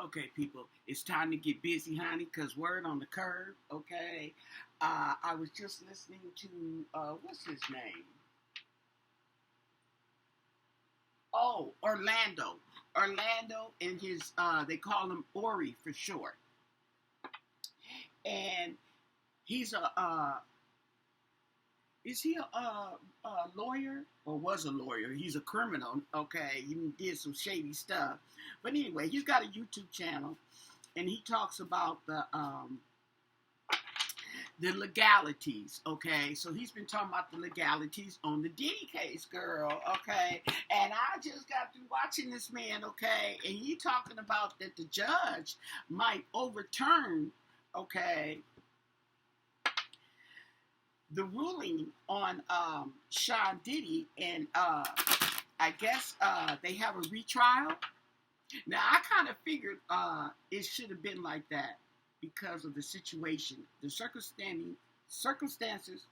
Okay, people, it's time to get busy, honey, because word on the curb, okay? I was just listening to, what's his name? Oh, Orlando. Orlando and his, they call him Ori for short. And he's is he a lawyer or was a lawyer? He's a criminal, okay? He did some shady stuff. But anyway, he's got a YouTube channel and he talks about the legalities, okay? So he's been talking about the legalities on the Diddy case, girl, okay? And I just got through watching this man, okay? And he talking about that the judge might overturn, okay, the ruling on Sean Diddy, and I guess they have a retrial. Now, I kind of figured it should have been like that because of the situation, the circumstances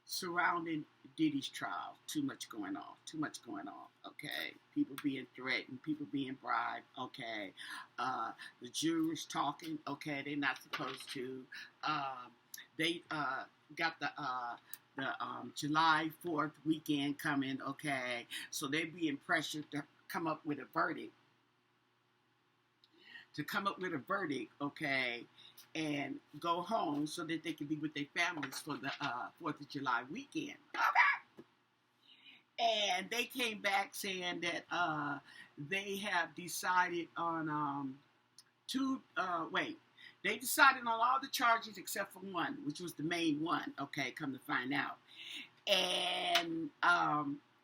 surrounding Diddy's trial. Too much going on, okay? People being threatened, people being bribed, okay? The jurors talking, okay? They're not supposed to. They got the July 4th weekend coming, okay? So they're being pressured to come up with a verdict. Okay, and go home so that they can be with their families for the 4th of July weekend. Okay. And they came back saying that they have decided on they decided on all the charges except for one, which was the main one, okay, come to find out. And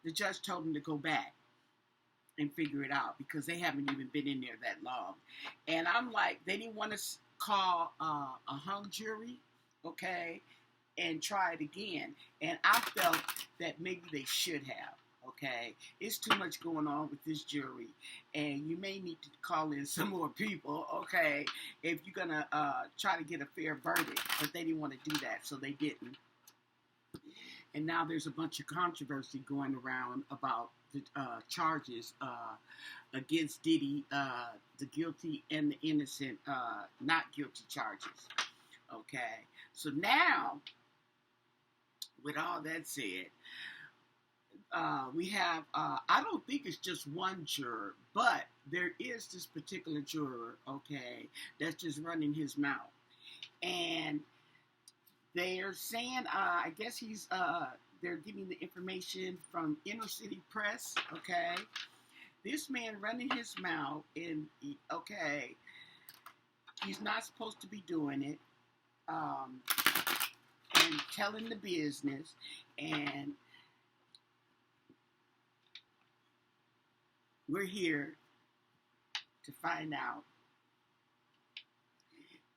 the judge told them to go back and figure it out because they haven't even been in there that long. And I'm like, they didn't want to call a hung jury, okay, and try it again. And I felt that maybe they should have. Okay, it's too much going on with this jury, and you may need to call in some more people, okay, if you're gonna try to get a fair verdict. But they didn't want to do that, so they didn't. And now there's a bunch of controversy going around about the charges against Diddy, the guilty and the innocent, not guilty charges. Okay, so now, with all that said, we have, I don't think it's just one juror, but there is this particular juror, okay, that's just running his mouth. And they're saying, I guess they're giving the information from Inner City Press, okay. This man running his mouth, and, okay, he's not supposed to be doing it, and telling the business, and we're here to find out,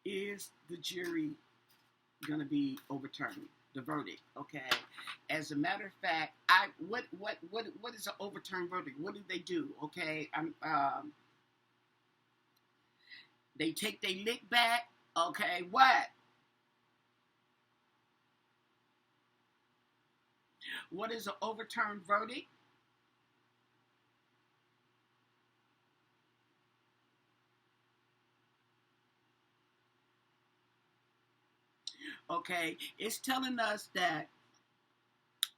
is the jury going to be overturning the verdict? Okay. As a matter of fact, what is an overturned verdict? What did they do? Okay. They take their lick back. Okay. What? What is an overturned verdict? Okay, it's telling us that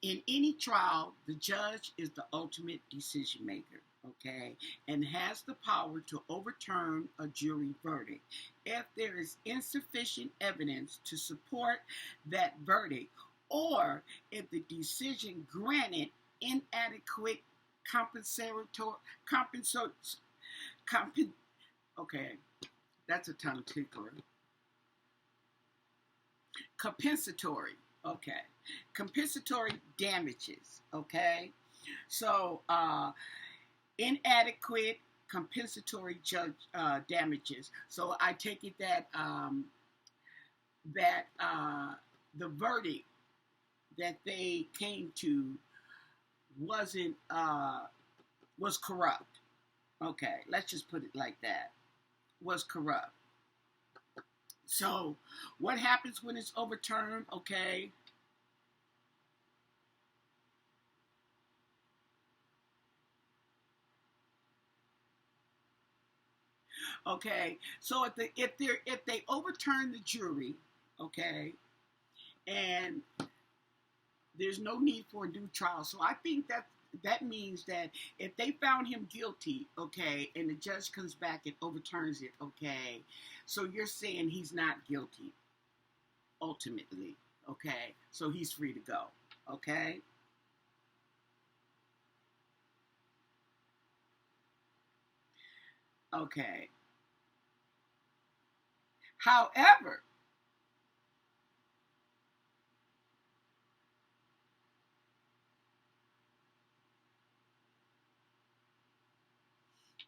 in any trial, the judge is the ultimate decision maker, okay, and has the power to overturn a jury verdict if there is insufficient evidence to support that verdict, or if the decision granted inadequate okay, that's a tongue tickler. Compensatory, okay. Compensatory damages, okay. So, inadequate compensatory damages. So I take it that the verdict that they came to wasn't was corrupt. Okay, let's just put it like that. Was corrupt. So, what happens when it's overturned? Okay. Okay, so if they overturn the jury, okay, and there's no need for a new trial. So I think that means that if they found him guilty, okay, and the judge comes back and overturns it, okay, so you're saying he's not guilty ultimately, okay, so he's free to go, okay. Okay. However,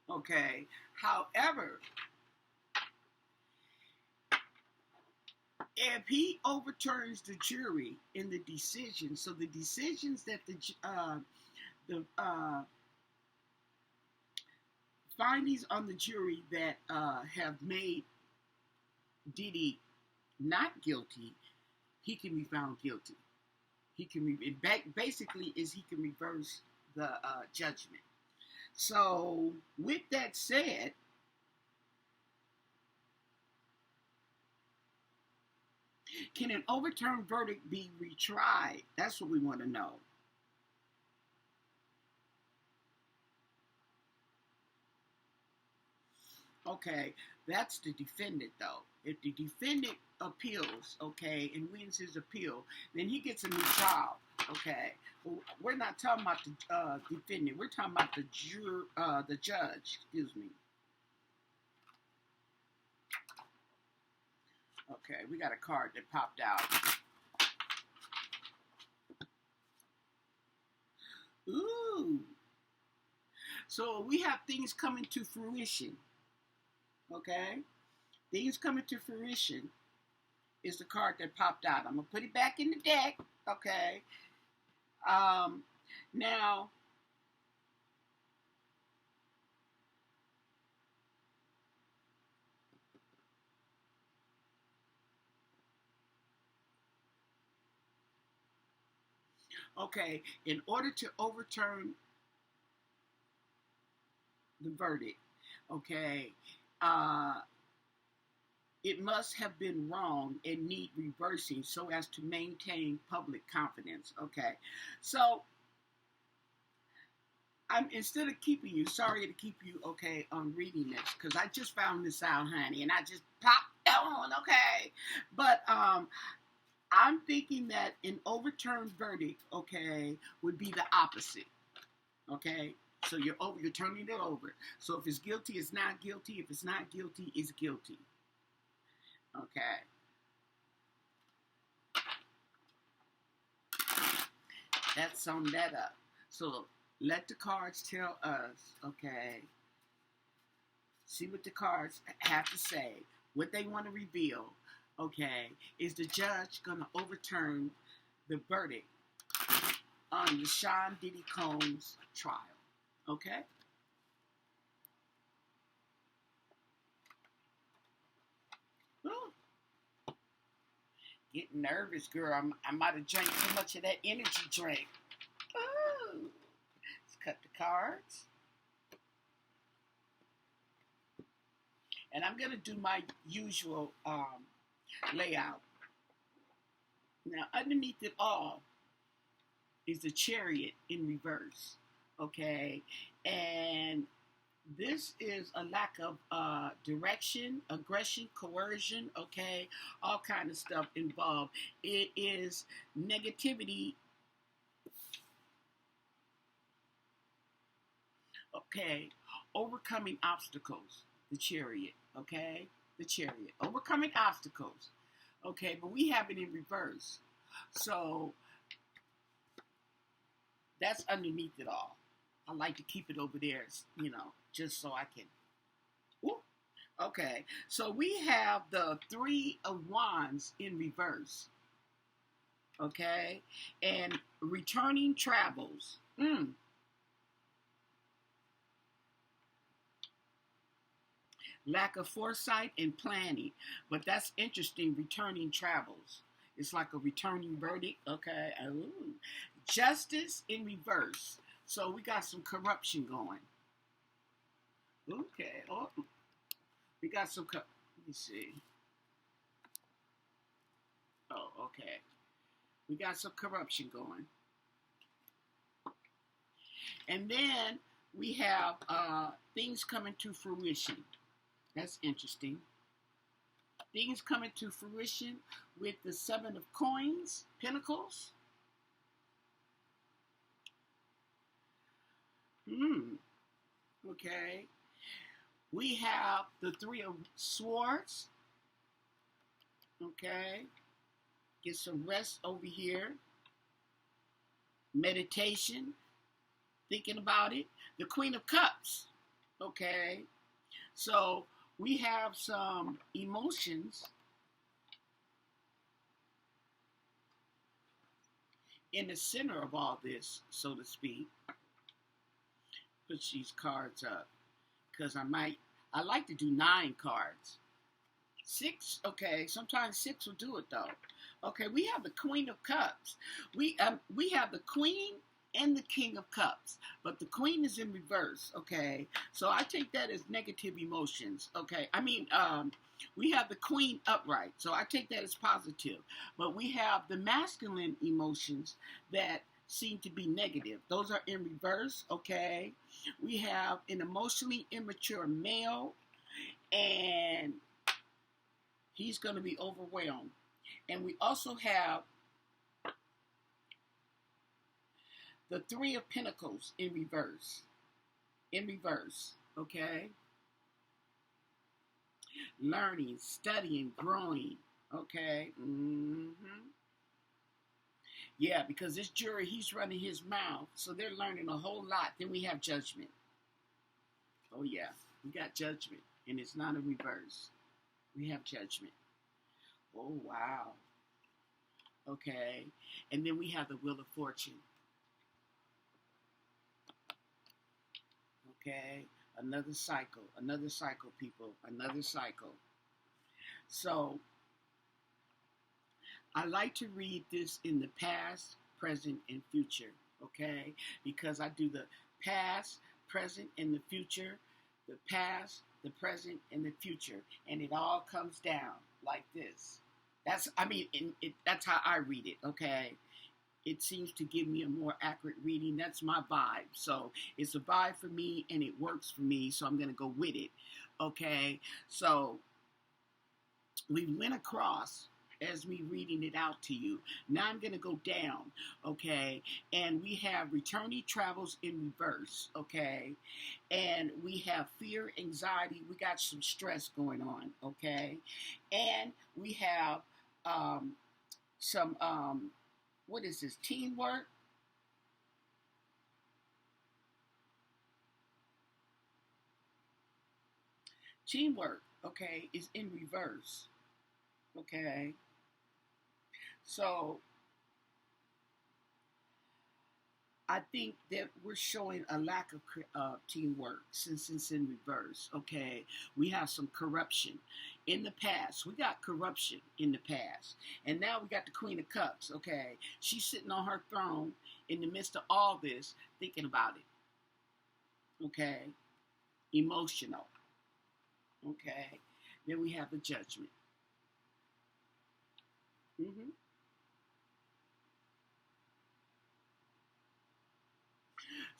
okay, however, if he overturns the jury in the decision, so the decisions that the findings on the jury that have made Diddy not guilty, he can be found guilty. He can basically is he can reverse the judgment. So with that said, can an overturned verdict be retried? That's what we want to know. Okay, that's the defendant though. If the defendant appeals, okay, and wins his appeal, then he gets a new trial. Okay, but we're not talking about the defendant. We're talking about the judge. Excuse me. Okay, we got a card that popped out. Ooh. So we have things coming to fruition. Okay, things coming to fruition is the card that popped out. I'm gonna put it back in the deck. Okay. Now, okay, in order to overturn the verdict, okay, it must have been wrong and need reversing so as to maintain public confidence. Okay, so I'm instead of keeping you, sorry to keep you, okay, on reading this because I just found this out, honey, and I just popped on, okay, but I'm thinking that an overturned verdict, okay, would be the opposite. Okay, so you're turning it over. So if it's guilty, it's not guilty. If it's not guilty, it's guilty. Okay. Let's sum that up. So let the cards tell us, okay, see what the cards have to say, what they want to reveal, okay. Is the judge going to overturn the verdict on the Sean Diddy Combs trial? Okay? Ooh, getting nervous, girl. I might have drank too much of that energy drink. Ooh. Let's cut the cards. And I'm going to do my usual layout. Now, underneath it all is the Chariot in reverse. Okay? And this is a lack of direction, aggression, coercion, okay? All kind of stuff involved. It is negativity. Okay, overcoming obstacles, the Chariot, okay? The Chariot, overcoming obstacles, okay? But we have it in reverse. So that's underneath it all. I like to keep it over there, just so I can. Whoop. Okay, so we have the Three of Wands in reverse. Okay, and returning travels. Lack of foresight and planning. But that's interesting, returning travels. It's like a returning verdict. Okay. Ooh. Justice in reverse. So we got some corruption going. Okay. Oh. We got some, let me see. Oh, okay. We got some corruption going. And then we have things coming to fruition. That's interesting. Things coming to fruition with the Seven of Coins, Pentacles. Okay. We have the Three of Swords. Okay. Get some rest over here. Meditation. Thinking about it. The Queen of Cups. Okay. So we have some emotions in the center of all this, so to speak. Put these cards up because I like to do 9 cards. 6, okay, sometimes 6 will do it though. Okay, we have the Queen of Cups. We have the Queen and the King of Cups, but the Queen is in reverse, okay? So I take that as negative emotions, okay? We have the Queen upright, so I take that as positive. But we have the masculine emotions that seem to be negative. Those are in reverse, okay? We have an emotionally immature male, and he's going to be overwhelmed. And we also have the Three of Pentacles in reverse. In reverse, okay? Learning, studying, growing, okay? Yeah, because this jury, he's running his mouth, so they're learning a whole lot. Then we have Judgment. Oh, yeah, we got Judgment, and it's not in reverse. We have Judgment. Oh, wow. Okay, and then we have the Wheel of Fortune. Okay, another cycle, people, another cycle. So, I like to read this in the past, present, and future, okay? Because I do the past, present, and the future, the past, the present, and the future, and it all comes down like this. That's how I read it, okay? It seems to give me a more accurate reading. That's my vibe. So it's a vibe for me, and it works for me, so I'm going to go with it, okay? So we went across as me reading it out to you. Now I'm going to go down, okay? And we have returning travels in reverse, okay? And we have fear, anxiety. We got some stress going on, okay? And we have some, what is this, teamwork? Teamwork, okay, is in reverse, okay? So I think that we're showing a lack of teamwork since it's in reverse, okay? We have some corruption in the past. We got corruption in the past. And now we got the Queen of Cups, okay? She's sitting on her throne in the midst of all this, thinking about it, okay? Emotional, okay? Then we have the Judgment.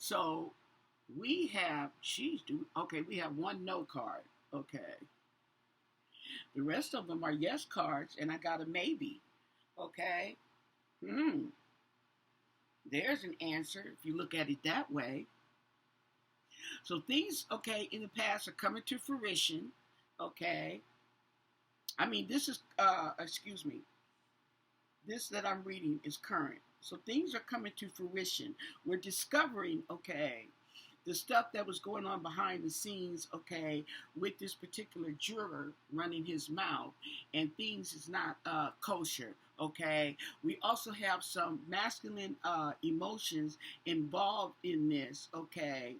So we have, we have one no card, okay. The rest of them are yes cards, and I got a maybe, okay. There's an answer if you look at it that way. So things, okay, in the past are coming to fruition, okay. This is, this that I'm reading is current. So things are coming to fruition. We're discovering, okay, the stuff that was going on behind the scenes, okay, with this particular juror running his mouth, and things is not kosher, okay. We also have some masculine emotions involved in this, okay,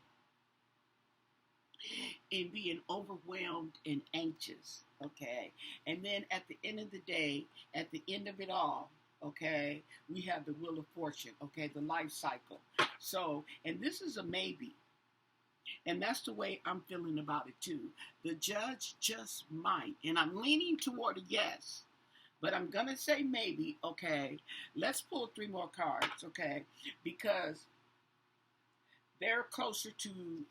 in being overwhelmed and anxious, okay. And then at the end of the day, at the end of it all, okay, we have the Wheel of Fortune, okay, the life cycle. So, and this is a maybe. And that's the way I'm feeling about it too. The judge just might, and I'm leaning toward a yes, but I'm gonna say maybe. Okay, let's pull 3 more cards, okay, because they're closer to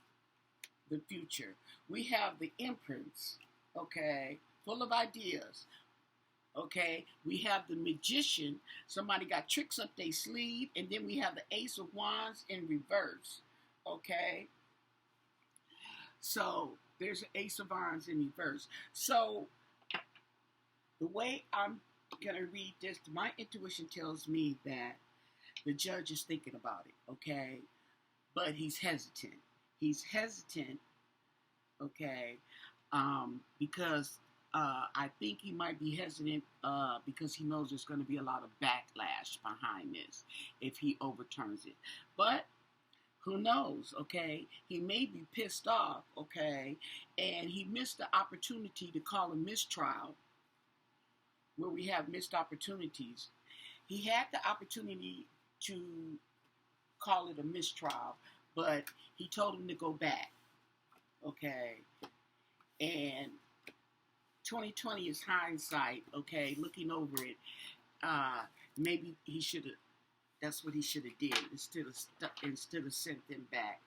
the future. We have the Empress, okay, full of ideas. Okay, we have the Magician. Somebody got tricks up their sleeve, and then we have the Ace of Wands in reverse. Okay, so there's an Ace of Wands in reverse. So the way I'm gonna read this, my intuition tells me that the judge is thinking about it. Okay, but he's hesitant. He's hesitant. Okay, because I think he might be hesitant because he knows there's going to be a lot of backlash behind this if he overturns it. But who knows, okay? He may be pissed off, okay? And he missed the opportunity to call a mistrial where we have missed opportunities. He had the opportunity to call it a mistrial, but he told him to go back, okay? And 2020 is hindsight, okay, looking over it. Maybe he should have, that's what he should have did instead of sent them back,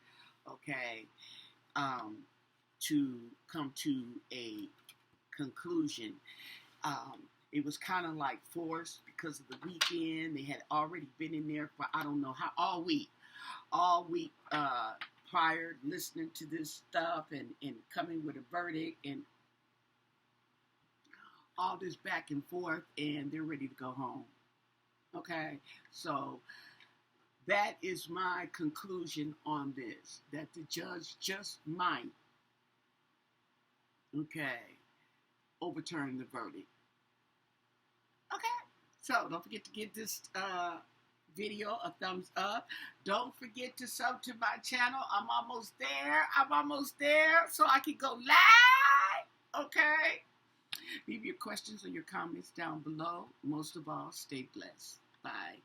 okay, to come to a conclusion. It was kind of like forced because of the weekend. They had already been in there for, I don't know how, all week prior, listening to this stuff and coming with a verdict and all this back and forth, and they're ready to go home. Okay, so that is my conclusion on this, that the judge just might, okay, overturn the verdict. Okay, so don't forget to give this video a thumbs up. Don't forget to sub to my channel. I'm almost there so I can go live. Okay, leave your questions or your comments down below. Most of all, stay blessed. Bye.